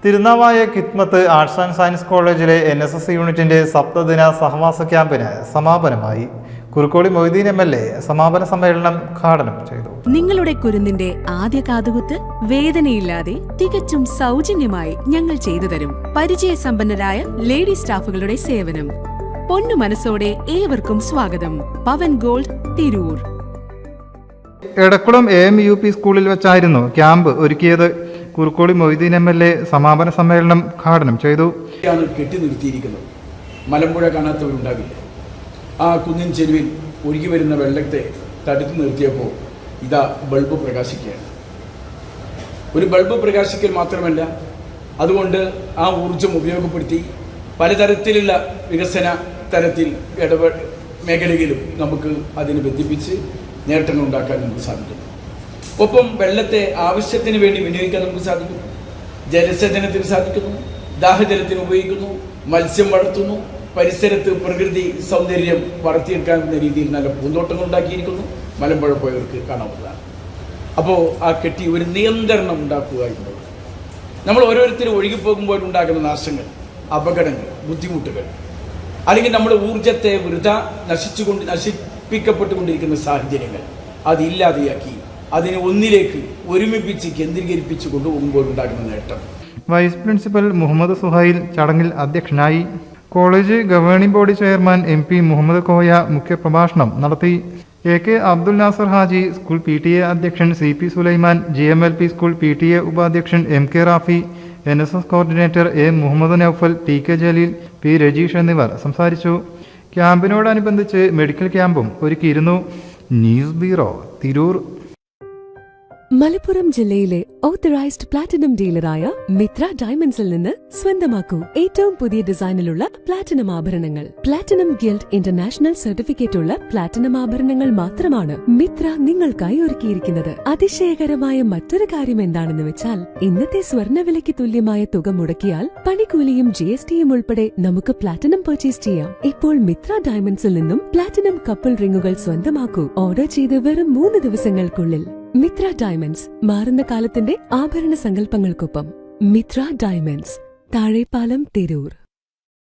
Thirunavaya കിത്മത്ത് arts and science കോളേജിലെ NSS യൂണിറ്റിന്റെ സപ്തദിന സഹവാസ ക്യാമ്പിന് സമാപനമായി. കുറുക്കോളി മൊയ്തീൻ MLA സമാപന സമ്മേളനം ഉദ്ഘാടനം ചെയ്തു. നിങ്ങളുടെ കുരുന്നിന്റെ ആദ്യ കാതുകുത്ത് വേദനയില്ലാതെ തികച്ചും സൗജന്യമായി ഞങ്ങൾ ചെയ്തു തരും. പരിചയസമ്പന്നരായ ലേഡി സ്റ്റാഫുകളുടെ സേവനം. പൊന്നു മനസ്സോടെ ഏവർക്കും സ്വാഗതം. പവൻ ഗോൾഡ്, തിരൂർ. എടക്കുളം AMUP സ്കൂളിൽ വെച്ചായിരുന്നു ക്യാമ്പ് ഒരുക്കിയത്. കുറുക്കോളി മൊയ്തീൻ MLA സമാപന സമ്മേളനം ഉദ്ഘാടനം ചെയ്തു. കെട്ടി നിർത്തിയിരിക്കുന്നത് മലമ്പുഴ കാണാത്തവരുണ്ടാവില്ല. ആ കുന്നിൻ ചെരുവിൽ ഒഴുകി വരുന്ന വെള്ളത്തെ തടുത്തു നിർത്തിയപ്പോൾ ഇതാ ബൾബ് പ്രകാശിക്കുകയാണ്. ഒരു ബൾബ് പ്രകാശിക്കൽ മാത്രമല്ല, അതുകൊണ്ട് ആ ഊർജം ഉപയോഗപ്പെടുത്തി പലതരത്തിലുള്ള വികസന തരത്തിൽ മേഖലയിലും നമുക്ക് അതിനെ ബന്ധിപ്പിച്ച് നേട്ടങ്ങൾ ഉണ്ടാക്കാൻ നമുക്ക് സാധിക്കും. ഒപ്പം വെള്ളത്തെ ആവശ്യത്തിന് വേണ്ടി വിനിയോഗിക്കാൻ നമുക്ക് സാധിക്കുന്നു. ജലസേചനത്തിന് സാധിക്കുന്നു, ദാഹജലത്തിന് ഉപയോഗിക്കുന്നു, മത്സ്യം വളർത്തുന്നു, പരിസരത്ത് പ്രകൃതി സൗന്ദര്യം വളർത്തിയെടുക്കാവുന്ന രീതിയിൽ നല്ല പൂന്തോട്ടങ്ങൾ ഉണ്ടാക്കിയിരിക്കുന്നു. മലമ്പുഴ പോയവർക്ക് കാണാവുന്നതാണ്. അപ്പോൾ ആ കെട്ടി ഒരു നിയന്ത്രണം ഉണ്ടാക്കുക എന്നുള്ളത് നമ്മൾ ഓരോരുത്തരും ഒഴുകിപ്പോകുമ്പോൾ ഉണ്ടാകുന്ന നാശങ്ങൾ, അപകടങ്ങൾ, ബുദ്ധിമുട്ടുകൾ, അല്ലെങ്കിൽ നമ്മുടെ ഊർജത്തെ നശിപ്പിക്കപ്പെട്ടുകൊണ്ടിരിക്കുന്ന സാഹചര്യങ്ങൾ അതില്ലാതെയാക്കി അതിനെ ഒന്നിലേക്ക് ഒരുമിപ്പിച്ച് കേന്ദ്രീകരിപ്പിച്ച് കൊണ്ടുപോകുമ്പോഴുണ്ടാകുന്ന നേട്ടം. വൈസ് പ്രിൻസിപ്പൽ മുഹമ്മദ് സുഹൈൽ ചടങ്ങിൽ അധ്യക്ഷനായി. College governing body chairman MP Muhammad Koya മുഖ്യപ്രഭാഷണം നടത്തി. AK Abdul Nasser Haji, school PTA അധ്യക്ഷൻ CP Sulaiman, GMLP school PTA ഉപാധ്യക്ഷൻ MK Rafi, NSS coordinator A Muhammad Naufal, TK Jaleel, P Rajeesh എന്നിവർ സംസാരിച്ചു. ക്യാമ്പിനോടനുബന്ധിച്ച് മെഡിക്കൽ ക്യാമ്പും ഒരുക്കിയിരുന്നു. News bureau, Tirur. മലപ്പുറം ജില്ലയിലെ ഓത്തറൈസ്ഡ് പ്ലാറ്റിനം ഡീലറായ മിത്ര ഡയമണ്ട്സിൽ നിന്ന് സ്വന്തമാക്കൂ ഏറ്റവും പുതിയ ഡിസൈനിലുള്ള പ്ലാറ്റിനം ആഭരണങ്ങൾ. പ്ലാറ്റിനം ഗിൽഡ് ഇന്റർനാഷണൽ സർട്ടിഫിക്കറ്റുള്ള പ്ലാറ്റിനം ആഭരണങ്ങൾ മാത്രമാണ് മിത്ര നിങ്ങൾക്കായി ഒരുക്കിയിരിക്കുന്നത്. അതിശയകരമായ മറ്റൊരു കാര്യം എന്താണെന്ന് വെച്ചാൽ, ഇന്നത്തെ സ്വർണ്ണവിലയ്ക്ക് തുല്യമായ തുക മുടക്കിയാൽ പണിക്കൂലിയും GSTയും ഉൾപ്പെടെ നമുക്ക് പ്ലാറ്റിനം പർച്ചേസ് ചെയ്യാം. ഇപ്പോൾ മിത്ര ഡയമണ്ട്സിൽ നിന്നും പ്ലാറ്റിനം കപ്പിൾ റിങ്ങുകൾ സ്വന്തമാക്കൂ. ഓർഡർ ചെയ്ത് വെറും 3 ദിവസങ്ങൾക്കുള്ളിൽ. മിത്ര ഡയമണ്ട്സ്, മാറുന്ന കാലത്തിന്റെ ആഭരണ സങ്കല്പങ്ങൾക്കൊപ്പം. മിത്ര ഡയമണ്ട്സ്, താഴെപ്പാലം, തിരൂർ.